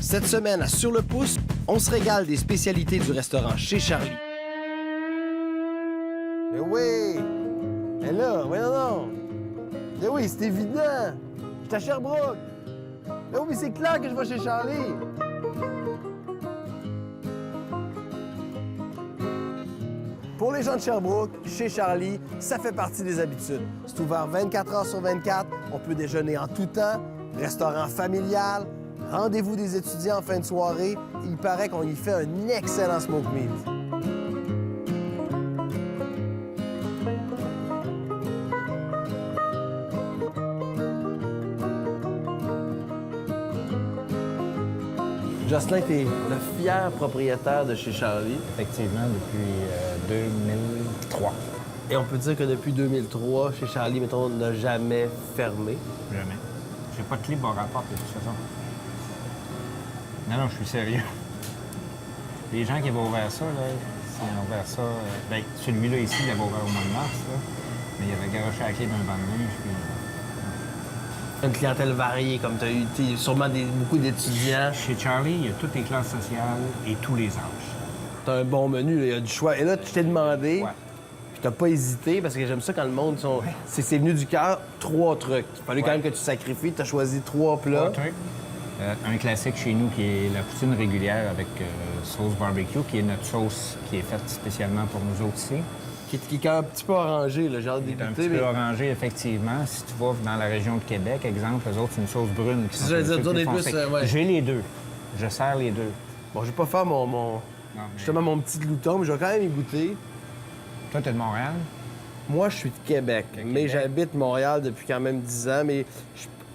Cette semaine, à Sur le pouce, on se régale des spécialités du restaurant Chez Charlie. Mais oui! Mais là, voyons donc! Mais oui, c'est évident! Je suis à Sherbrooke! Mais oui, mais c'est clair que je vais chez Charlie! Pour les gens de Sherbrooke, chez Charlie, ça fait partie des habitudes. C'est ouvert 24 heures sur 24, on peut déjeuner en tout temps, restaurant familial, rendez-vous des étudiants en fin de soirée. Il paraît qu'on y fait un excellent smoke meat. Jocelyn, tu es le fier propriétaire de chez Charlie. Effectivement, depuis 2003. Et on peut dire que depuis 2003, chez Charlie, mettons, on n'a jamais fermé. Jamais. J'ai pas de clé pour rapport, de toute façon. Non, je suis sérieux. Les gens qui avaient ouvert ça, là, ils ont ouvert ça... bien, celui-là ici, il avait ouvert au mois de mars, là, mais il avait garoché la clé d'un banc de linge, puis... Une clientèle variée, comme tu as eu sûrement beaucoup d'étudiants. Chez Charlie, il y a toutes les classes sociales et tous les âges. Tu as un bon menu, il y a du choix. Et là, tu t'es demandé, Ouais. puis tu pas hésité, parce que j'aime ça quand le monde sont. Ouais. C'est venu du cœur, 3 trucs. Il fallait quand même que tu sacrifies, tu as choisi 3 plats. Un classique chez nous qui est la poutine régulière avec sauce barbecue, qui est notre sauce qui est faite spécialement pour nous autres ici. Qui est un petit peu orangé, là, genre Il est un débuté. petit peu orangé, effectivement. Si tu vas dans la région de Québec, exemple, eux autres, c'est une sauce brune. Qui C'est ça, je veux dire, plus des plus, foncées. ouais. J'ai les deux. Je sers les deux. Bon, je vais pas faire mon Non, mais justement mon petit glouton, mais je vais quand même y goûter. Toi, t'es de Montréal? Moi, je suis de Québec, mais j'habite Montréal depuis quand même 10 ans, mais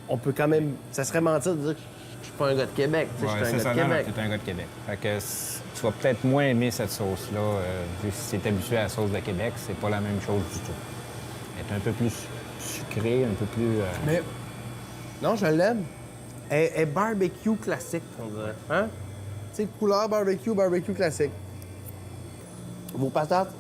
on peut quand même... Ça serait mentir de dire que je suis pas un gars de Québec, tu sais, je suis un gars de Québec. T'es un gars de Québec. Fait que tu vas peut-être moins aimer cette sauce-là. Si t'es habitué à la sauce de Québec, c'est pas la même chose du tout. Elle est un peu plus sucrée, un peu plus... Mais non, je l'aime. Elle est barbecue classique, on dirait. Hein? Tu sais, couleur barbecue classique. Vos patates,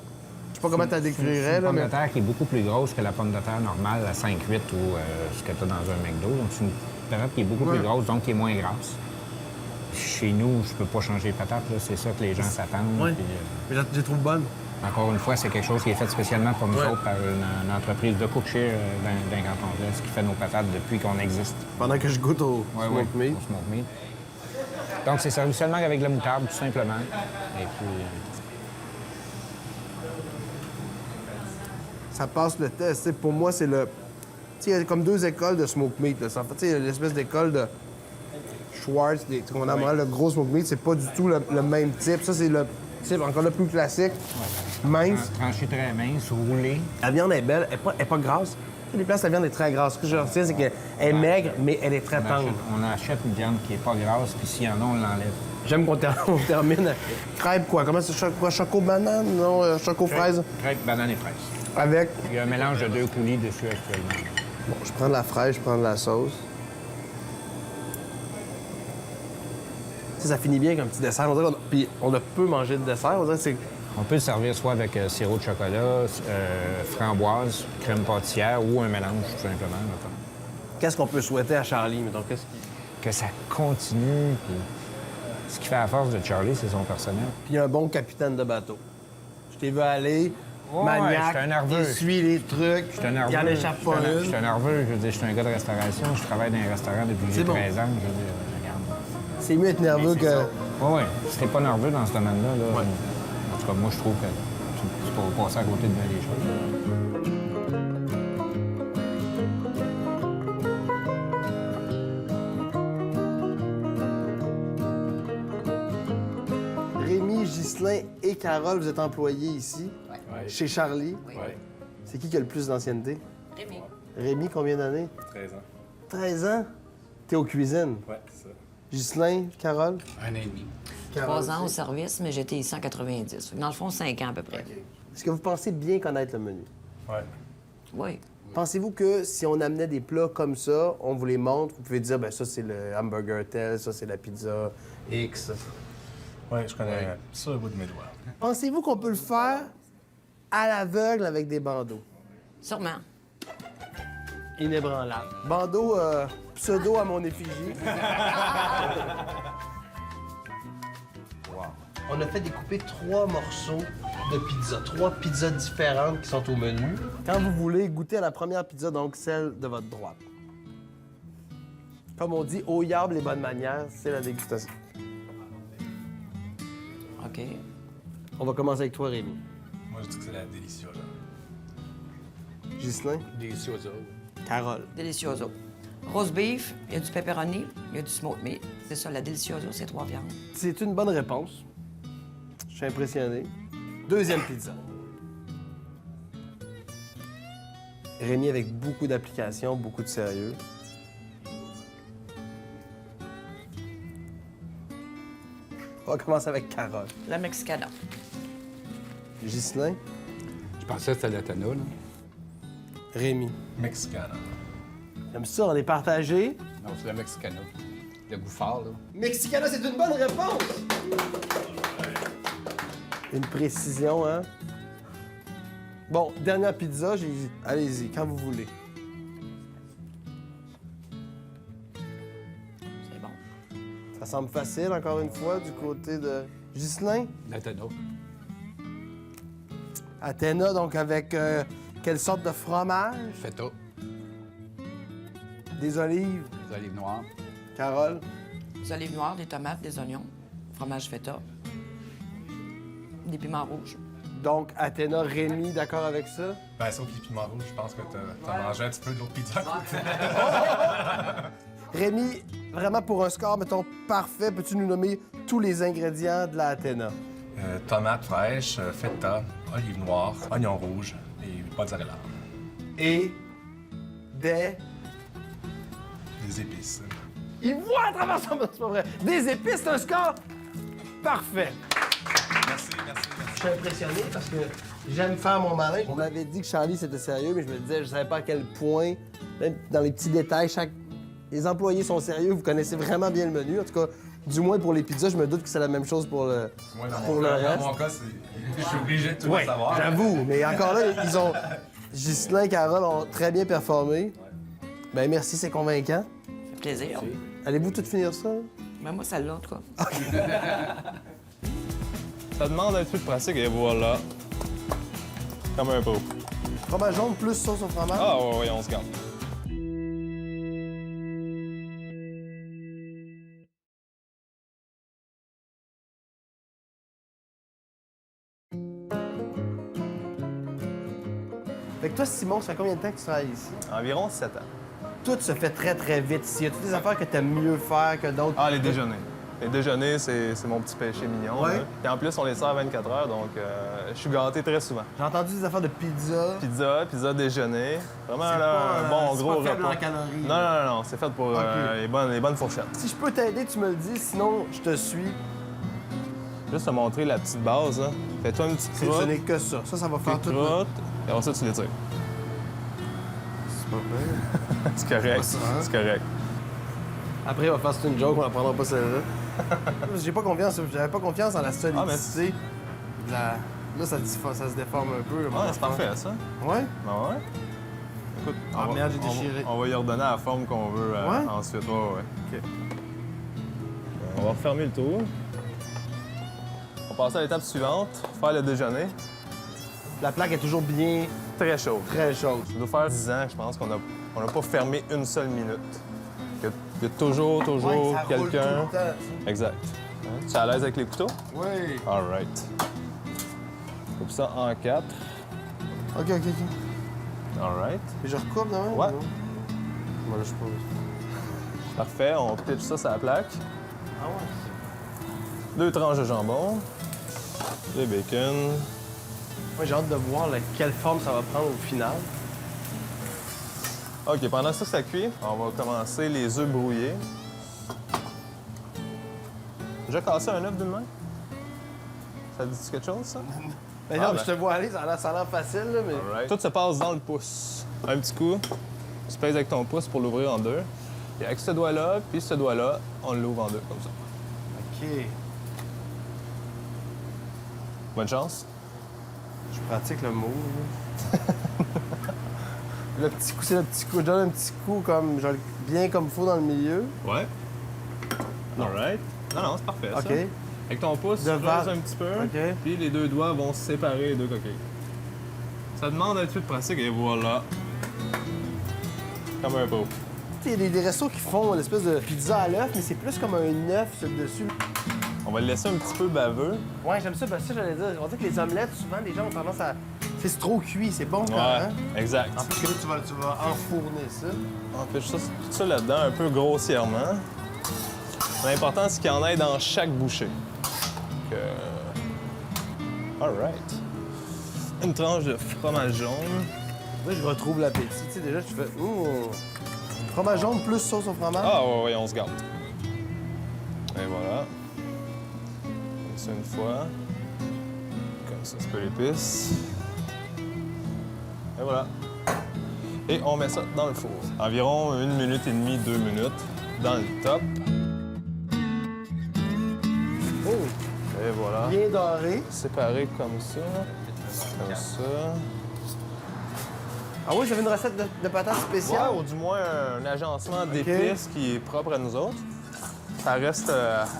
je sais pas comment tu la C'est décrirais, une là, pomme mais... de terre qui est beaucoup plus grosse que la pomme de terre normale, la 5-8 ou ce que tu as dans un McDo. Donc, c'est une patate qui est beaucoup plus grosse, donc qui est moins grasse. Chez nous, je peux pas changer les patates, là. C'est ça que les gens s'attendent. Oui, Puis, mais je les trouve bonnes. encore une fois, c'est quelque chose qui est fait spécialement pour nous autres par une entreprise de Cookshare d'un canton de l'Est qui fait nos patates depuis qu'on existe. Pendant que je goûte au smoke meat. Au smoke meat. Donc, c'est servi seulement avec de la moutarde, tout simplement. Et puis... Ça passe le test. T'sais, pour moi, c'est le... Tu sais, il y a comme 2 écoles de smoke meat. Là. En fait, il y a l'espèce d'école de Schwartz, qu'on a le gros smoke meat. C'est pas du tout le même type. Ça, c'est le type encore le plus classique, mince. Tranché très mince, roulé. La viande est belle, elle est pas grasse. Tu sais, les places, la viande est très grasse. Ce que je retiens, c'est qu'elle est maigre, mais elle est très tendre. On achète une viande qui est pas grasse, puis s'il y en a, on l'enlève. J'aime qu'on termine crêpe quoi? Comment c'est? Choco-banane? Non, choco-fraise? Crêpe, banane et fraise. Avec? Il y a un mélange de 2 coulis dessus actuellement. Bon, je prends de la fraise, je prends de la sauce. Tu sais, ça finit bien comme petit dessert. On dirait puis on a peu mangé de dessert. On dirait que c'est... On peut le servir soit avec sirop de chocolat, framboise, crème pâtissière ou un mélange, tout simplement. Mettons. Qu'est-ce qu'on peut souhaiter à Charlie, mettons? Que ça continue, puis ce qui fait la force de Charlie, c'est son personnel. Puis un bon capitaine de bateau. Je t'ai vu aller, Ouais, maniaque, j'étais un nerveux. essuie les trucs, Je suis un nerveux. il en échappe pas Je une. suis un nerveux. Je veux dire, je suis un gars de restauration. Je travaille dans un restaurant depuis que j'ai C'est bon. 13 ans. Je veux dire, regarde. C'est mieux être nerveux que... Oui, si t'es pas nerveux dans ce domaine-là, là, en tout cas, moi, je trouve que tu peux passer à côté de bien des choses. Rémi, Ghislain et Carole, vous êtes employés ici, chez Charlie. Oui. C'est qui a le plus d'ancienneté? Rémi. Rémi, combien d'années? 13 ans. 13 ans? T'es aux cuisines. Ouais, c'est ça. Ghislain, Carole? 1 an et demi. 3 ans au service, mais j'étais ici en 90. Dans le fond, 5 ans à peu près. Est-ce que vous pensez bien connaître le menu? Ouais. Oui. Pensez-vous que si on amenait des plats comme ça, on vous les montre, vous pouvez dire, ben ça, c'est le hamburger tel, ça, c'est la pizza X. Ouais, je connais ça au bout de mes doigts. Pensez-vous qu'on peut le faire à l'aveugle avec des bandeaux? Sûrement. Inébranlable. Bandeau pseudo à mon effigie. On a fait découper 3 morceaux de pizza, 3 pizzas différentes qui sont au menu. Quand vous voulez, goûter à la première pizza, donc celle de votre droite. Comme on dit, au yard, les bonnes manières, c'est la dégustation. OK. On va commencer avec toi, Rémi. Moi, je dis que c'est la déliciosa. Ghislain. Déliciosa. Carole. Delicioso. Rose beef, il y a du pepperoni, il y a du smoked meat. C'est ça, la delicioso, c'est 3 viandes. C'est une bonne réponse. Je suis impressionné. Deuxième pizza. Rémi avec beaucoup d'application, beaucoup de sérieux. On va commencer avec Carole. La Mexicana. Ghislain. Je pensais que c'était la Tana, là. Rémi. Mexicana. Comme ça, on est partagé. Non, c'est la Mexicana. Le goût fort, là. Mexicana, c'est une bonne réponse! Une précision, hein? Bon, dernière pizza, j'ai dit, allez-y, quand vous voulez. C'est bon. Ça semble facile, encore une fois, du côté de Ghislain. La Tana. Athéna, donc avec quelle sorte de fromage? Feta. Des olives. Des olives noires. Carole. Des olives noires, des tomates, des oignons, fromage feta, des piments rouges. Donc, Athéna, Rémi, d'accord avec ça? Ben, sauf les piments rouges, je pense que t'as mangé un petit peu de l'autre pizza. Rémi, vraiment pour un score, mettons, parfait, peux-tu nous nommer tous les ingrédients de la Athéna? Tomates fraîches, feta, olives noires, oignons rouges et mozzarella. Et des... Des épices. Il voit à travers son... C'est pas vrai. Des épices, c'est un score parfait. Merci. Je suis impressionné parce que j'aime faire mon malin. On m'avait dit que Charlie, c'était sérieux, mais je me disais, je savais pas à quel point, même dans les petits détails, les employés sont sérieux, vous connaissez vraiment bien le menu. En tout cas, du moins pour les pizzas, je me doute que c'est la même chose pour le, pour le reste. Dans mon cas, je suis obligé de tout Oui, le savoir. j'avoue, mais encore là, ils ont... Ghislain et Carole ont très bien performé. Ben merci, c'est convaincant. Ça fait plaisir. Allez-vous tout finir ça? Ben moi, celle-là, en tout cas. Ça demande un peu de pratique et voilà. Comme un pot. Fromage jaune plus sauce au fromage? Ah ouais, on se garde. Fait que toi, Simon, ça fait combien de temps que tu travailles ici? Environ 7 ans. Tout se fait très, très vite ici. Y a toutes des affaires que t'aimes mieux faire que d'autres? Ah, les déjeuners. Les déjeuners, c'est mon petit péché mignon. Ouais. Là. Et en plus, on les sert à 24 heures, donc je suis gâté très souvent. J'ai entendu des affaires de pizza. Pizza déjeuner. Vraiment, C'est là, pas, un bon c'est gros pas faible repas. en calories, Non, c'est fait pour Ok. les bonnes fourchettes. Si je peux t'aider, tu me le dis, sinon je te suis. Juste te montrer la petite base. Là. Fais-toi une petite Ce croûte. n'est que ça. Ça va faire Petite tout le... croûte. Et après ça, tu l'étires. C'est pas vrai. C'est correct. pas ça, hein? C'est correct. Après, il va faire c'est une joke, on la prendra pas celle-là. J'ai pas confiance, j'avais pas confiance en la solidité. de la... Là, ça se déforme un peu. Ouais, c'est parfait, ça. Ouais? Ah ouais? Écoute, Ah, merde, j'ai déchiré. On va y redonner la forme qu'on veut Ouais? ensuite. Ouais. OK. On va refermer le tour. On va passer à l'étape suivante, faire le déjeuner. La plaque est toujours bien, Très chaud. très chaude. Ça doit faire 10 ans, je pense, qu'on n'a pas fermé une seule minute. Il y a toujours Ouais, ça roule quelqu'un. tout le temps. Exact. Tu es à l'aise avec les couteaux? Oui. All right. Coupe ça en 4. OK. All right. Et je recoupe, non? Ouais. Non? Moi, là, je pose. Parfait, on pitch ça sur la plaque. Ah ouais? 2 tranches de jambon. Le bacon. Moi, j'ai hâte de voir quelle forme ça va prendre au final. OK, pendant ça, ça cuit, on va commencer les œufs brouillés. Déjà cassé un œuf d'une main? Ça te dit quelque chose, ça? Ben Ah, non, ben. je te vois aller, ça a l'air facile, là, mais... Alright. Tout se passe dans le pouce. Un petit coup, tu pèses avec ton pouce pour l'ouvrir en deux. Et avec ce doigt-là, puis ce doigt-là, on l'ouvre en deux, comme ça. OK. Bonne chance. Je pratique le mot, là. Le petit coup, c'est le petit coup. Je donne un petit coup comme, genre, bien comme il faut dans le milieu. Ouais. All right. Non, c'est parfait, OK. Avec ton pouce, tu De closes vase. un petit peu, OK. puis les deux doigts vont se séparer les deux coquilles. Ça demande un petit peu de pratique, et voilà. Comme un pro. Il y a des restos qui font une espèce de pizza à l'œuf, mais c'est plus comme un œuf sur le dessus. On va le laisser un petit peu baveux. Ouais, j'aime ça, parce que j'allais dire. On dirait que les omelettes, souvent, les gens ont tendance à. C'est trop cuit, c'est bon quand Ouais, hein? exact. En plus que là, tu vas enfourner ça. On fait tout ça là-dedans un peu grossièrement. L'important, c'est qu'il y en ait dans chaque bouchée. Donc, all right. Une tranche de fromage jaune. Là, je retrouve l'appétit. Tu sais, déjà, tu fais. Fromage jaune plus sauce au fromage. Ah ouais, on se gâte. Et voilà. Comme ça une fois. Comme ça, c'est peu l'épice. Et voilà. Et on met ça dans le four. Environ 1 minute et demie, 2 minutes dans le top. Oh, Et voilà. bien doré. Séparé comme ça. Comme ça. Ah oui, j'avais une recette de patates spéciale. Ouais, ou du moins un agencement d'épices qui est propre à nous autres. Ça reste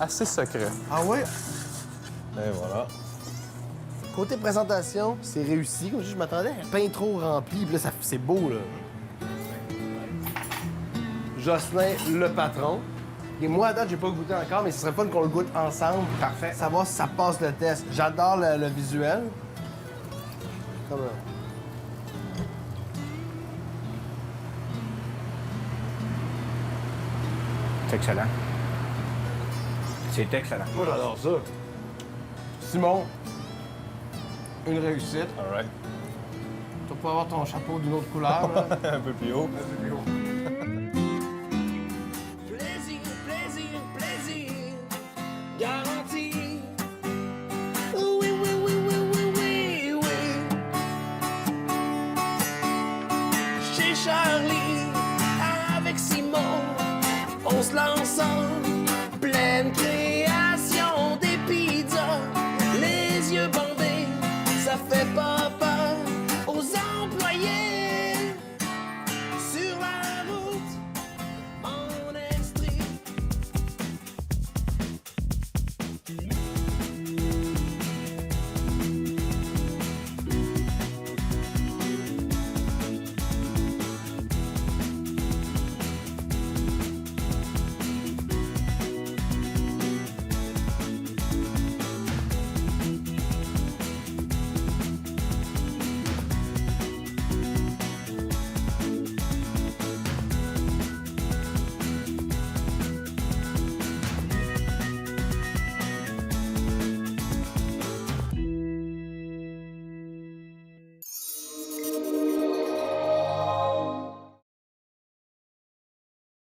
assez secret. Ah ouais? Et voilà. Côté présentation, c'est réussi. Comme je m'attendais à un pain trop rempli. Puis là, c'est beau, là. Jocelyn, le patron. Et moi, à date, j'ai pas goûté encore, mais ce serait fun qu'on le goûte ensemble. Parfait. Savoir si ça passe le test. J'adore le visuel. Comme C'est excellent. C'est excellent. Moi, j'adore ça. Simon, une réussite. All right. Tu vas avoir ton chapeau d'une autre couleur, là. Un peu plus haut. Plaisir, plaisir, plaisir, garanti. Oui, oui, oui, oui, oui, oui, oui. Chez Charlie, avec Simon, on se lance en pleine création.